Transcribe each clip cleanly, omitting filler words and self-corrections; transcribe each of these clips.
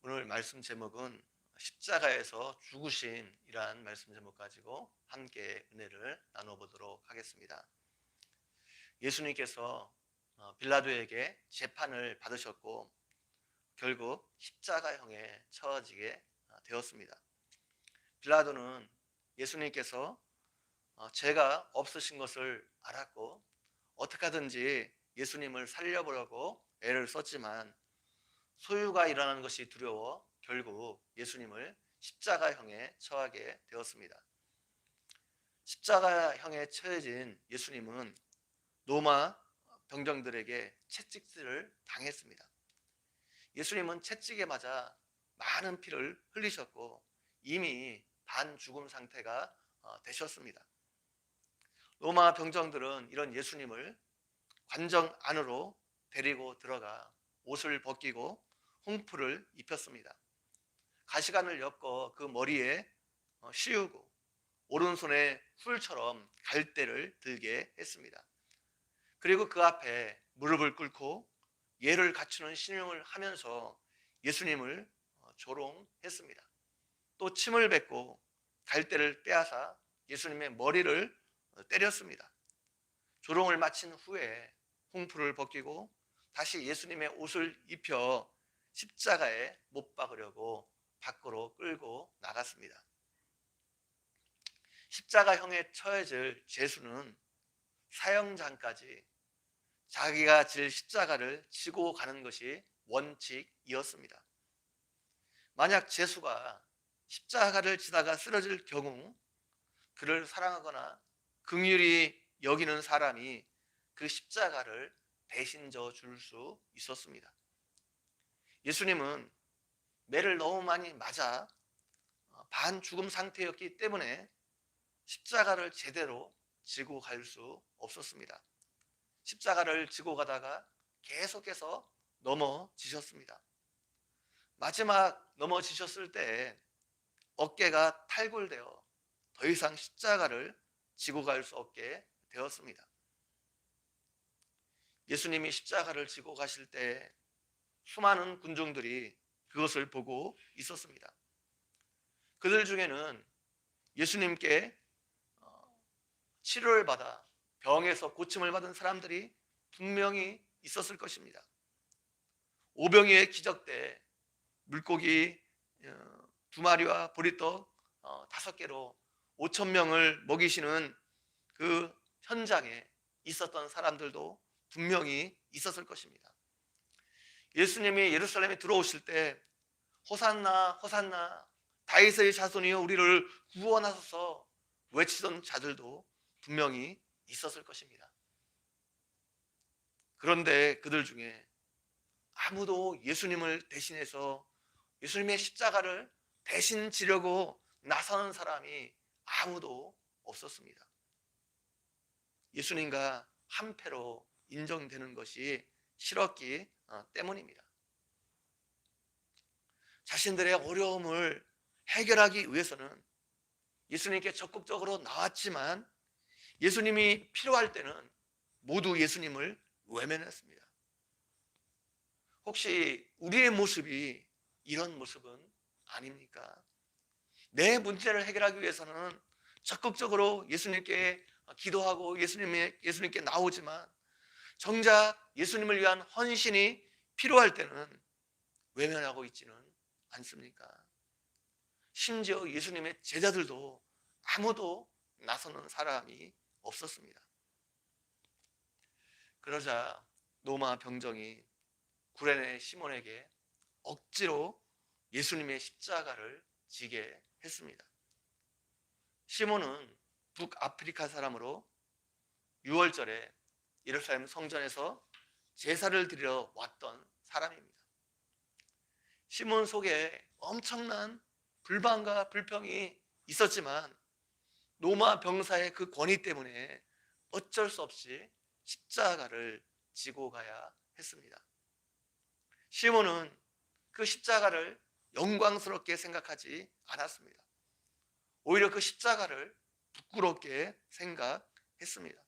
오늘 말씀 제목은 십자가에서 죽으심이란 말씀 제목 가지고 함께 은혜를 나눠보도록 하겠습니다. 예수님께서 빌라도에게 재판을 받으셨고 결국 십자가형에 처하지게 되었습니다. 빌라도는 예수님께서 죄가 없으신 것을 알았고 어떻게 하든지 예수님을 살려보려고 애를 썼지만 소유가 일어나는 것이 두려워 결국 예수님을 십자가형에 처하게 되었습니다. 십자가형에 처해진 예수님은 로마 병정들에게 채찍질을 당했습니다. 예수님은 채찍에 맞아 많은 피를 흘리셨고 이미 반죽음 상태가 되셨습니다. 로마 병정들은 이런 예수님을 관정 안으로 데리고 들어가 옷을 벗기고 홍풀을 입혔습니다. 가시관을 엮어 그 머리에 씌우고 오른손에 풀처럼 갈대를 들게 했습니다. 그리고 그 앞에 무릎을 꿇고 예를 갖추는 신용을 하면서 예수님을 조롱했습니다. 또 침을 뱉고 갈대를 빼앗아 예수님의 머리를 때렸습니다. 조롱을 마친 후에 홍풀을 벗기고 다시 예수님의 옷을 입혀 십자가에 못 박으려고 밖으로 끌고 나갔습니다. 십자가형에 처해질 죄수는 사형장까지 자기가 질 십자가를 지고 가는 것이 원칙이었습니다. 만약 죄수가 십자가를 지다가 쓰러질 경우 그를 사랑하거나 긍휼히 여기는 사람이 그 십자가를 대신 져 줄 수 있었습니다. 예수님은 매를 너무 많이 맞아 반죽음 상태였기 때문에 십자가를 제대로 지고 갈 수 없었습니다. 십자가를 지고 가다가 계속해서 넘어지셨습니다. 마지막 넘어지셨을 때 어깨가 탈골되어 더 이상 십자가를 지고 갈 수 없게 되었습니다. 예수님이 십자가를 지고 가실 때 수많은 군중들이 그것을 보고 있었습니다. 그들 중에는 예수님께 치료를 받아 병에서 고침을 받은 사람들이 분명히 있었을 것입니다. 오병이의 기적 때 물고기 2마리와 보리떡 5개로 5천 명을 먹이시는 그 현장에 있었던 사람들도 분명히 있었을 것입니다. 예수님이 예루살렘에 들어오실 때 호산나 호산나 다윗의 자손이여 우리를 구원하소서 외치던 자들도 분명히 있었을 것입니다. 그런데 그들 중에 아무도 예수님을 대신해서 예수님의 십자가를 대신 지려고 나서는 사람이 아무도 없었습니다. 예수님과 한패로 인정되는 것이 싫었기 때문입니다. 자신들의 어려움을 해결하기 위해서는 예수님께 적극적으로 나왔지만 예수님이 필요할 때는 모두 예수님을 외면했습니다. 혹시 우리의 모습이 이런 모습은 아닙니까? 내 문제를 해결하기 위해서는 적극적으로 예수님께 기도하고 예수님께 나오지만 정작 예수님을 위한 헌신이 필요할 때는 외면하고 있지는 않습니까? 심지어 예수님의 제자들도 아무도 나서는 사람이 없었습니다. 그러자 로마 병정이 구레네 시몬에게 억지로 예수님의 십자가를 지게 했습니다. 시몬은 북아프리카 사람으로 6월절에 예루살렘 성전에서 제사를 드리러 왔던 사람입니다. 시몬 속에 엄청난 불만과 불평이 있었지만 로마 병사의 그 권위 때문에 어쩔 수 없이 십자가를 지고 가야 했습니다. 시몬은 그 십자가를 영광스럽게 생각하지 않았습니다. 오히려 그 십자가를 부끄럽게 생각했습니다.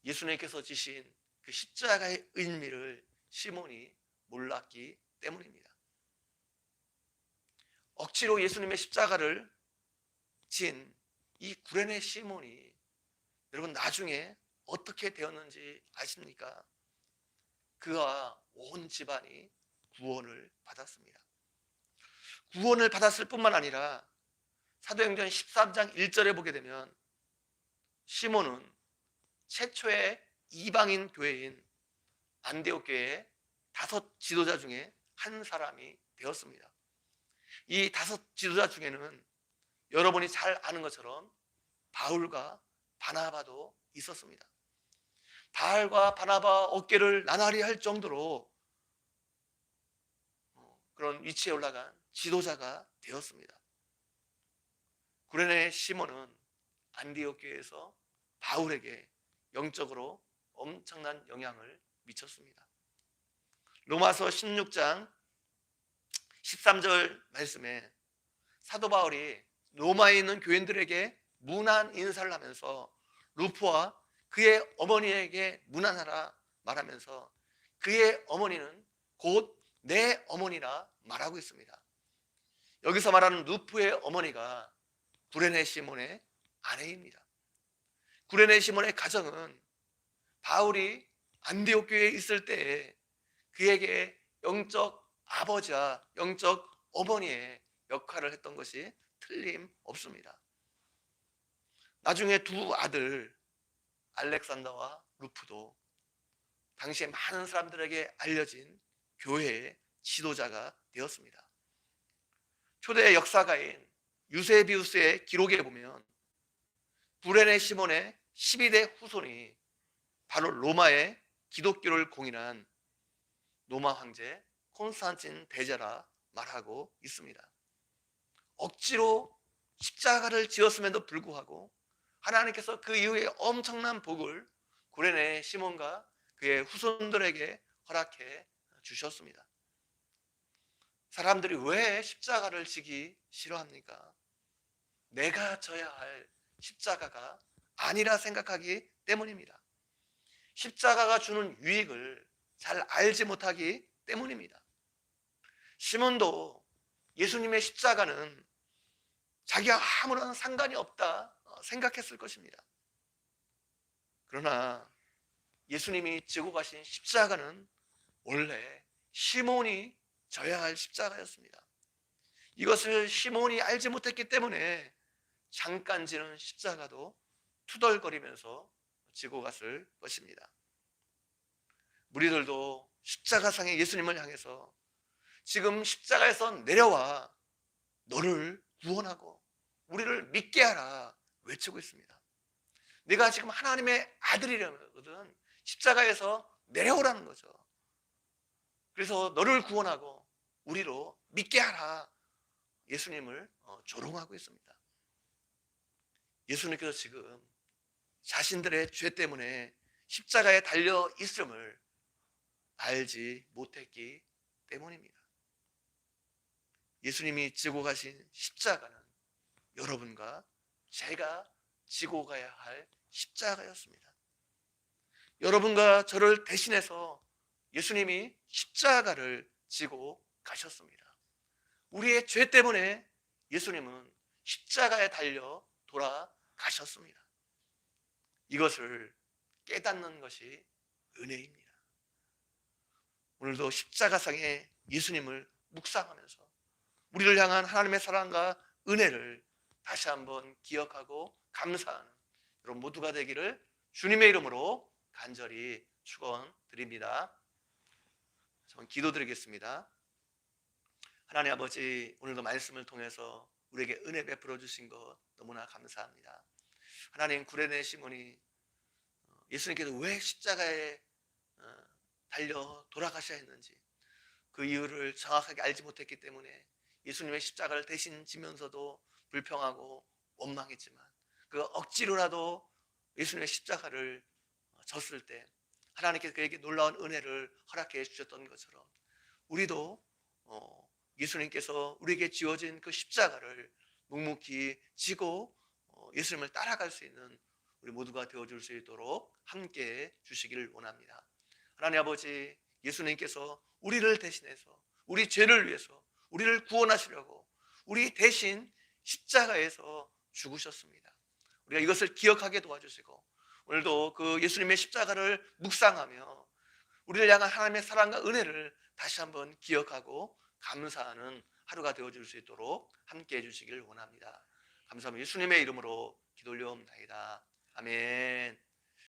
예수님께서 지신 그 십자가의 의미를 시몬이 몰랐기 때문입니다. 억지로 예수님의 십자가를 진 이 구레네 시몬이 여러분 나중에 어떻게 되었는지 아십니까? 그와 온 집안이 구원을 받았습니다. 구원을 받았을 뿐만 아니라 사도행전 13장 1절에 보게 되면 시몬은 최초의 이방인 교회인 안디옥 교회의 5 지도자 중에 한 사람이 되었습니다. 이 5 지도자 중에는 여러분이 잘 아는 것처럼 바울과 바나바도 있었습니다. 바울과 바나바 어깨를 나날이 할 정도로 그런 위치에 올라간 지도자가 되었습니다. 구레네 시몬은 안디옥 교회에서 바울에게 영적으로 엄청난 영향을 미쳤습니다. 로마서 16장 13절 말씀에 사도 바울이 로마에 있는 교인들에게 문안 인사를 하면서 루프와 그의 어머니에게 문안하라 말하면서 그의 어머니는 곧 내 어머니라 말하고 있습니다. 여기서 말하는 루프의 어머니가 구레네 시몬의 아내입니다. 구레네 시몬의 가정은 바울이 안디옥 교회에 있을 때에 그에게 영적 아버지와 영적 어머니의 역할을 했던 것이 틀림없습니다. 나중에 2 아들 알렉산더와 루프도 당시에 많은 사람들에게 알려진 교회의 지도자가 되었습니다. 초대 역사가인 유세비우스의 기록에 보면 구레네 시몬의 12대 후손이 바로 로마의 기독교를 공인한 로마 황제 콘스탄틴 대제라 말하고 있습니다. 억지로 십자가를 지었음에도 불구하고 하나님께서 그 이후에 엄청난 복을 구레네 시몬과 그의 후손들에게 허락해 주셨습니다. 사람들이 왜 십자가를 지기 싫어합니까? 내가 져야 할 십자가가 아니라 생각하기 때문입니다. 십자가가 주는 유익을 잘 알지 못하기 때문입니다. 시몬도 예수님의 십자가는 자기가 아무런 상관이 없다 생각했을 것입니다. 그러나 예수님이 지고 가신 십자가는 원래 시몬이 져야 할 십자가였습니다. 이것을 시몬이 알지 못했기 때문에 잠깐 지는 십자가도 투덜거리면서 지고 갔을 것입니다. 우리들도 십자가상의 예수님을 향해서 지금 십자가에서 내려와 너를 구원하고 우리를 믿게 하라 외치고 있습니다. 네가 지금 하나님의 아들이라거든 십자가에서 내려오라는 거죠. 그래서 너를 구원하고 우리로 믿게 하라 예수님을 조롱하고 있습니다. 예수님께서 지금 자신들의 죄 때문에 십자가에 달려 있음을 알지 못했기 때문입니다. 예수님이 지고 가신 십자가는 여러분과 제가 지고 가야 할 십자가였습니다. 여러분과 저를 대신해서 예수님이 십자가를 지고 가셨습니다. 우리의 죄 때문에 예수님은 십자가에 달려 돌아가셨습니다. 이것을 깨닫는 것이 은혜입니다. 오늘도 십자가상의 예수님을 묵상하면서 우리를 향한 하나님의 사랑과 은혜를 다시 한번 기억하고 감사하는 여러분 모두가 되기를 주님의 이름으로 간절히 축원드립니다. 저는 기도드리겠습니다. 하나님 아버지, 오늘도 말씀을 통해서 우리에게 은혜 베풀어 주신 것 너무나 감사합니다. 하나님, 구레네 시몬이 예수님께서 왜 십자가에 달려 돌아가셔야 했는지 그 이유를 정확하게 알지 못했기 때문에 예수님의 십자가를 대신 지면서도 불평하고 원망했지만 그 억지로라도 예수님의 십자가를 졌을 때 하나님께서 그에게 놀라운 은혜를 허락해 주셨던 것처럼 우리도 예수님께서 우리에게 지어진 그 십자가를 묵묵히 지고 예수님을 따라갈 수 있는 우리 모두가 되어줄 수 있도록 함께 주시기를 원합니다. 하나님 아버지, 예수님께서 우리를 대신해서 우리 죄를 위해서 우리를 구원하시려고 우리 대신 십자가에서 죽으셨습니다. 우리가 이것을 기억하게 도와주시고 오늘도 그 예수님의 십자가를 묵상하며 우리를 향한 하나님의 사랑과 은혜를 다시 한번 기억하고 감사하는 하루가 되어줄 수 있도록 함께해 주시길 원합니다. 감사합니다. 예수님의 이름으로 기도 올려옵나이다. 아멘.